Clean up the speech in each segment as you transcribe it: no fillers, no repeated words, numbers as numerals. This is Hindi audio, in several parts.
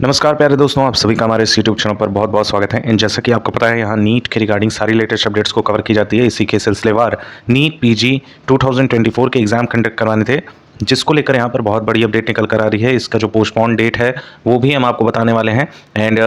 नमस्कार प्यारे दोस्तों, आप सभी का हमारे इस यूट्यूब चैनल पर बहुत बहुत स्वागत है। एंड जैसा कि आपको पता है, यहाँ नीट के रिगार्डिंग सारी लेटेस्ट अपडेट्स को कवर की जाती है। इसी के सिलसिलेवार नीट पीजी 2024 के एग्ज़ाम कंडक्ट करवाने थे, जिसको लेकर यहाँ पर बहुत बड़ी अपडेट निकल कर आ रही है। इसका जो पोस्टपोन डेट है वो भी हम आपको बताने वाले हैं। एंड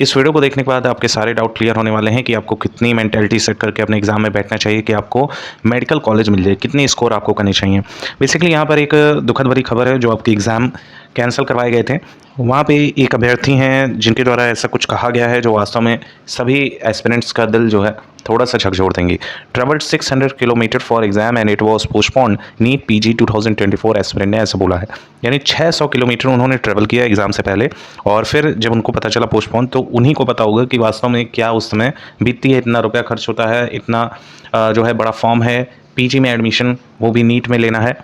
इस वीडियो को देखने के बाद आपके सारे डाउट क्लियर होने वाले हैं कि आपको कितनी मेंटेलिटी सेट करके अपने एग्जाम में बैठना चाहिए कि आपको मेडिकल कॉलेज मिल जाए, कितनी स्कोर आपको करनी चाहिए। बेसिकली यहाँ पर एक दुखद भरी खबर है, जो आपके एग्ज़ाम कैंसिल करवाए गए थे, वहाँ पे एक अभ्यर्थी हैं जिनके द्वारा ऐसा कुछ कहा गया है जो वास्तव में सभी एस्पिरेंट्स का दिल जो है थोड़ा सा झकझोर देंगी। Travelled 600 kilometre for exam and it was postponed, NEET PG 2024 aspirant ने ऐसा बोला है। यानी 600 किलोमीटर उन्होंने ट्रेवल किया एग्जाम से पहले, और फिर जब उनको पता चला पोस्टपोन, तो उन्हीं को पता होगा कि वास्तव में क्या उस समय बीतती है। इतना रुपया खर्च होता है, इतना जो है बड़ा फॉर्म है, पीजी में एडमिशन, वो भी नीट में लेना है।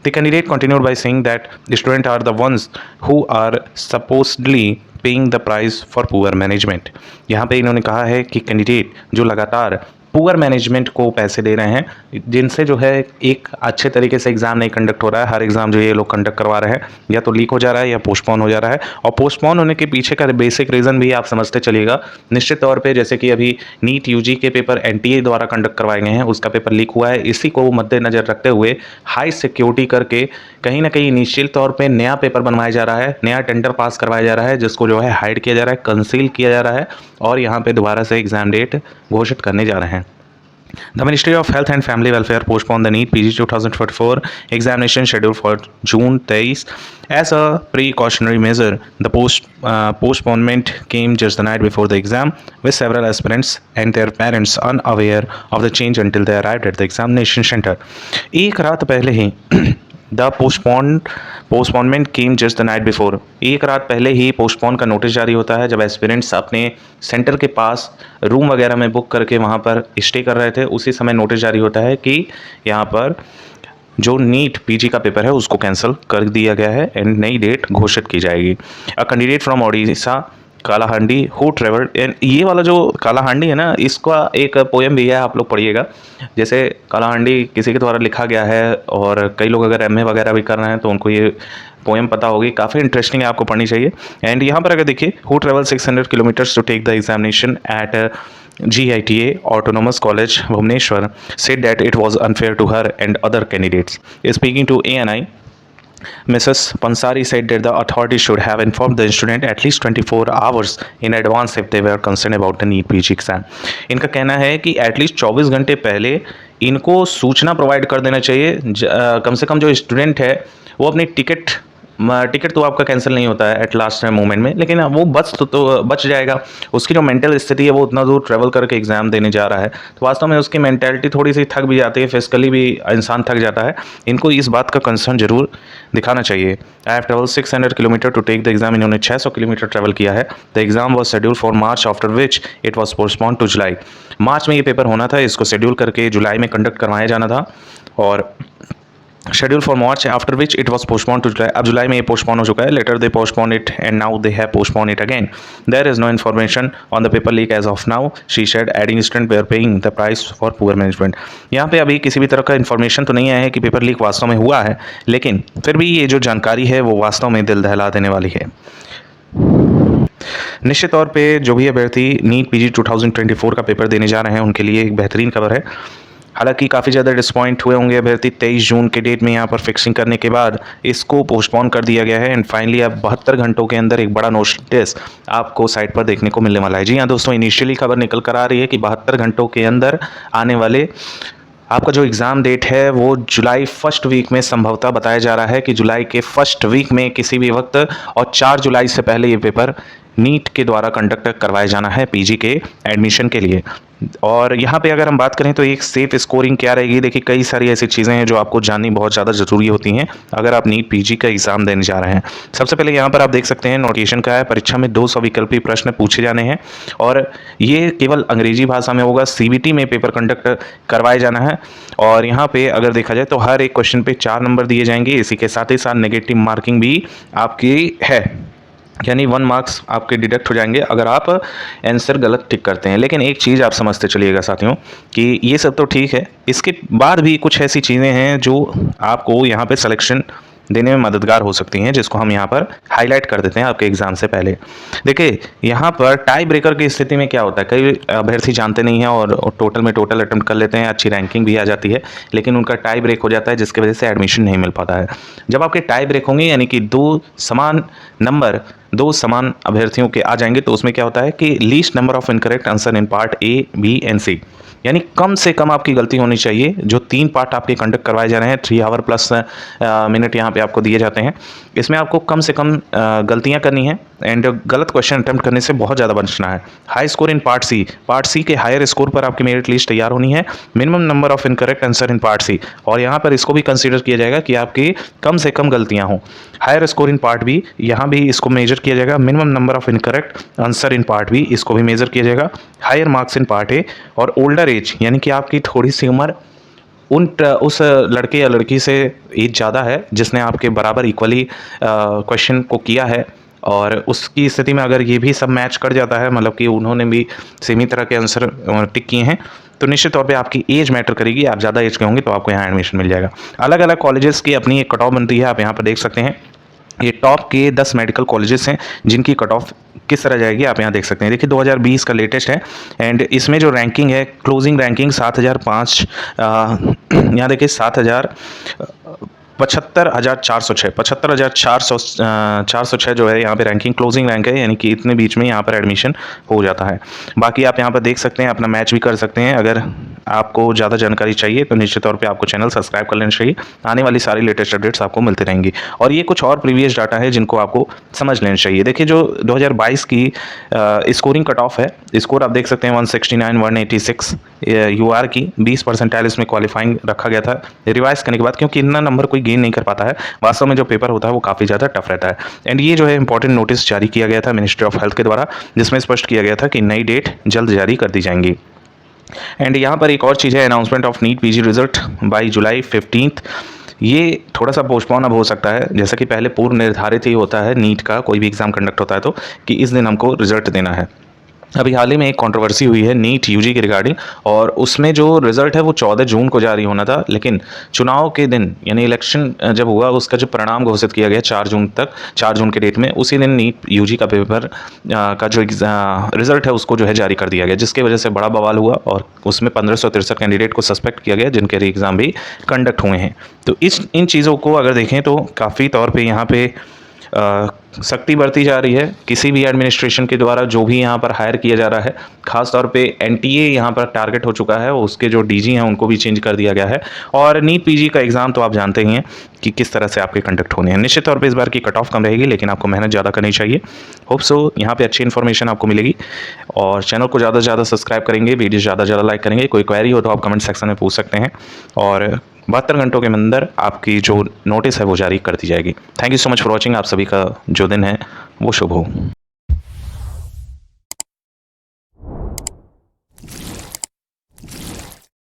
The candidate continued by saying that student are the ones who are supposedly paying the price for poor management. यहाँ पे इन्होंने कहा है कि कैंडिडेट जो लगातार पुअर मैनेजमेंट को पैसे दे रहे हैं, जिनसे जो है एक अच्छे तरीके से एग्ज़ाम नहीं कंडक्ट हो रहा है। हर एग्ज़ाम जो ये लोग कंडक्ट करवा रहे हैं या तो लीक हो जा रहा है या पोस्टपोन हो जा रहा है। और पोस्टपोन होने के पीछे का बेसिक रीज़न भी आप समझते चलिएगा। निश्चित तौर पे जैसे कि अभी नीट यूजी के पेपर एनटीए द्वारा कंडक्ट करवाए गए हैं, उसका पेपर लीक हुआ है। इसी को मद्देनज़र रखते हुए हाई सिक्योरिटी करके कहीं ना कहीं निश्चित तौर पे नया पेपर बनवाया जा रहा है, नया टेंडर पास करवाया जा रहा है, जिसको जो है हाइड किया जा रहा है, कंसील किया जा रहा है, और यहाँ पे दोबारा से एग्ज़ाम डेट घोषित करने जा रहे हैं। The Ministry of Health and Family Welfare postponed the NEET PG 2024 examination schedule for June 23 as a precautionary measure. The postponement came just the night before the exam, with several aspirants and their parents unaware of the change until they arrived at the examination center. एक रात पहले ही the postponement came just the night before, एक रात पहले ही पोस्टपोन का नोटिस जारी होता है। जब एस्पिरेंट्स अपने सेंटर के पास रूम वगैरह में बुक करके वहाँ पर स्टे कर रहे थे, उसी समय नोटिस जारी होता है कि यहाँ पर जो नीट पीजी का पेपर है उसको कैंसिल कर दिया गया है एंड नई डेट घोषित की जाएगी। A candidate from Odisha Kalahandi who travelled, and ये वाला जो कालाहांडी है ना, इसका एक पोएम भी है, आप लोग पढ़िएगा। जैसे कालाहांडी किसी के द्वारा लिखा गया है, और कई लोग अगर एमए वगैरह भी कर रहे हैं तो उनको ये पोएम पता होगी, काफ़ी इंटरेस्टिंग है, आपको पढ़नी चाहिए। एंड यहाँ पर अगर देखिए, who travel 600 kilometres to take the examination at GITA Autonomous College Bhubaneswar said that it was unfair to her and other candidates. Speaking to ANI, Mrs. Pansari said that the authorities should have informed the student at least 24 hours in advance if they were concerned about the NEET PG exam. इनका कहना है कि एटलीस्ट 24 घंटे पहले इनको सूचना प्रोवाइड कर देना चाहिए। कम से कम जो स्टूडेंट है वो अपनी टिकट तो आपका कैंसिल नहीं होता है एट लास्ट मोमेंट में, लेकिन वो बच जाएगा। उसकी जो मेंटल स्थिति है, वो उतना दूर ट्रैवल करके एग्जाम देने जा रहा है, तो वास्तव में उसकी मेंटेलिटी थोड़ी सी थक भी जाती है, फिजिकली भी इंसान थक जाता है। इनको इस बात का कंसर्न जरूर दिखाना चाहिए। I have travel 600 kilometre to take the exam, इन्होंने 600 किलोमीटर ट्रैवल किया है। The exam was schedule for March, after which it was postponed to July. March में ये पेपर होना था, इसको शेड्यूल करके जुलाई में कंडक्ट करवाया जाना था, और schedule for March after which it was postpone to July. अब जुलाई में ये पोस्टपोन हो चुका है। Later they postpone it and now they have postpone it again. There is no information on the paper leak as of now, she said adding student were paying the price for poor management. यहाँ पे अभी किसी भी तरह का इन्फॉर्मेशन तो नहीं आया है कि पेपर लीक वास्तव में हुआ है, लेकिन फिर भी ये जो जानकारी है वो वास्तव में दिल दहला देने वाली है। निश्चित तौर पे जो भी अभ्यर्थी नीट पीजी 2024 का पेपर देने जा रहे हैं, उनके लिए एक बेहतरीन खबर है। हालांकि काफ़ी ज़्यादा डिसपॉइंट हुए होंगे अभ्यर्थी। 23 जून के डेट में यहाँ पर फिक्सिंग करने के बाद इसको पोस्टपोन कर दिया गया है, एंड फाइनली अब 72 घंटों के अंदर एक बड़ा नोटिस आपको साइट पर देखने को मिलने वाला है। जी हाँ दोस्तों, इनिशियली खबर निकल कर आ रही है कि 72 घंटों के अंदर आने वाले आपका जो एग्ज़ाम डेट है वो जुलाई फर्स्ट वीक में संभवतः बताया जा रहा है कि जुलाई के फर्स्ट वीक में किसी भी वक्त, और 4 जुलाई से पहले ये पेपर नीट के द्वारा कंडक्ट करवाया जाना है पीजी के एडमिशन के लिए। और यहाँ पे अगर हम बात करें तो एक सेफ स्कोरिंग क्या रहेगी, देखिए कई सारी ऐसी चीज़ें हैं जो आपको जाननी बहुत ज़्यादा ज़रूरी होती हैं अगर आप नीट पीजी का एग्ज़ाम देने जा रहे हैं। सबसे पहले यहाँ पर आप देख सकते हैं नोटिफिकेशन का है, परीक्षा में 200 विकल्पीय प्रश्न पूछे जाने हैं, और ये केवल अंग्रेजी भाषा में होगा। CBT में पेपर कंडक्ट करवाए जाना है, और यहाँ पे अगर देखा जाए तो हर एक क्वेश्चन पे 4 नंबर दिए जाएंगे। इसी के साथ ही साथ नेगेटिव मार्किंग भी आपकी है, यानी 1 मार्क्स आपके डिडक्ट हो जाएंगे अगर आप आंसर गलत टिक करते हैं। लेकिन एक चीज़ आप समझते चलिएगा साथियों कि ये सब तो ठीक है, इसके बाद भी कुछ ऐसी चीज़ें हैं जो आपको यहाँ पे सिलेक्शन देने में मददगार हो सकती हैं, जिसको हम यहाँ पर हाईलाइट कर देते हैं आपके एग्जाम से पहले। देखिए यहाँ पर टाई ब्रेकर की स्थिति में क्या होता है, कई अभ्यर्थी जानते नहीं हैं और टोटल में टोटल अटेम्प्ट कर लेते हैं, अच्छी रैंकिंग भी आ जाती है, लेकिन उनका टाई ब्रेक हो जाता है जिसकी वजह से एडमिशन नहीं मिल पाता है। जब आपके टाई ब्रेक होंगे यानी कि दो समान अभ्यर्थियों के आ जाएंगे, तो उसमें क्या होता है कि least number of incorrect answer in part A, B and C, यानी कम से कम आपकी गलती होनी चाहिए। जो 3 पार्ट आपके कंडक्ट करवाए जा रहे हैं, 3 आवर प्लस मिनट यहाँ पे आपको दिए जाते हैं, इसमें आपको कम से कम गलतियाँ करनी है एंड गलत क्वेश्चन अटैम्प्ट करने से बहुत ज़्यादा बचना है। High score in part C के हायर स्कोर पर आपकी मेरिट लिस्ट तैयार होनी है। Minimum number of incorrect answer in part C, और यहाँ पर इसको भी कंसीडर किया जाएगा कि आपकी कम से कम गलतियाँ हों। Higher score in part B, यहाँ भी इसको मेजर किया जाएगा। Minimum number of incorrect answer in part B, इसको भी मेजर किया जाएगा। Higher marks in part A, और ओल्डर एज यानी कि आपकी थोड़ी सी उम्र उस लड़के या लड़की से एज ज़्यादा है जिसने आपके बराबर इक्वली क्वेश्चन को किया है, और उसकी स्थिति में अगर ये भी सब मैच कर जाता है, मतलब कि उन्होंने भी सेम ही तरह के आंसर टिक किए हैं, तो निश्चित तौर पे आपकी एज मैटर करेगी। आप ज़्यादा एज के होंगे तो आपको यहाँ एडमिशन मिल जाएगा। अलग अलग कॉलेजेस की अपनी एक कट ऑफ बनती है, आप यहाँ पर देख सकते हैं। ये टॉप के 10 मेडिकल कॉलेजेस हैं जिनकी कट ऑफ किस तरह जाएगी आप यहाँ देख सकते हैं। देखिए 2020 का लेटेस्ट है एंड इसमें जो रैंकिंग है, क्लोजिंग रैंकिंग 7005, यहाँ देखिए 75,406 जो है यहाँ पे रैंकिंग क्लोजिंग रैंक है, यानी कि इतने बीच में यहाँ पर एडमिशन हो जाता है। बाकी आप यहाँ पर देख सकते हैं, अपना मैच भी कर सकते हैं। अगर आपको ज़्यादा जानकारी चाहिए तो निश्चित तौर पे आपको चैनल सब्सक्राइब कर लेना चाहिए, आने वाली सारी लेटेस्ट अपडेट्स आपको मिलती रहेंगी। और ये कुछ और प्रीवियस डाटा है जिनको आपको समझ लेना चाहिए। देखिए जो 2022 की स्कोरिंग कट ऑफ है, स्कोर आप देख सकते हैं 169, 186 यूआर की 20 परसेंटाइल इसमें क्वालिफाइंग रखा गया था रिवाइज करने के बाद, क्योंकि इतना नंबर कोई गेन नहीं कर पाता है। वास्तव में जो पेपर होता है वो काफ़ी ज़्यादा टफ रहता है। एंड ये जो है इंपॉर्टेंट नोटिस जारी किया गया था मिनिस्ट्री ऑफ हेल्थ के द्वारा, जिसमें स्पष्ट किया गया था कि नई डेट जल्द जारी कर दी जाएंगी। एंड यहाँ पर एक और चीज़ है, announcement of NEET PG result by July 15। ये थोड़ा सा पोस्टपोन अब हो सकता है, जैसा कि पहले पूर्व निर्धारित ही होता है नीट का कोई भी एग्ज़ाम कंडक्ट होता है तो, कि इस दिन हमको रिजल्ट देना है। अभी हाल ही में एक कंट्रोवर्सी हुई है नीट यूजी के रिगार्डिंग, और उसमें जो रिजल्ट है वो 14 जून को जारी होना था, लेकिन चुनाव के दिन यानी इलेक्शन जब हुआ उसका जो परिणाम घोषित किया गया 4 जून के डेट में, उसी दिन नीट यूजी का पेपर का जो रिजल्ट है उसको जो है जारी कर दिया गया, जिसकी वजह से बड़ा बवाल हुआ और उसमें 1563 कैंडिडेट को सस्पेक्ट किया गया जिनके एग्ज़ाम भी कंडक्ट हुए हैं। तो इन चीज़ों को अगर देखें तो काफ़ी तौर पर यहाँ पे सख्ती बरती जा रही है किसी भी एडमिनिस्ट्रेशन के द्वारा जो भी यहाँ पर हायर किया जा रहा है। खास तौर पे एनटीए यहाँ पर टारगेट हो चुका है, उसके जो डीजी हैं उनको भी चेंज कर दिया गया है। और नीट पीजी का एग्ज़ाम तो आप जानते ही हैं कि किस तरह से आपके कंडक्ट होने हैं। निश्चित तौर पे इस बार की कट ऑफ कम रहेगी, लेकिन आपको मेहनत ज़्यादा करनी चाहिए। होप सो यहाँ पे अच्छी इन्फॉर्मेशन आपको मिलेगी, और चैनल को ज़्यादा से ज़्यादा सब्सक्राइब करेंगे, वीडियो ज़्यादा से ज़्यादा लाइक करेंगे। कोई क्वेरी हो तो आप कमेंट सेक्शन में पूछ सकते हैं, और 72 घंटों के अंदर आपकी जो नोटिस है वो जारी कर दी जाएगी। Thank you so much for watching. आप सभी का जो दिन है वो शुभ हो।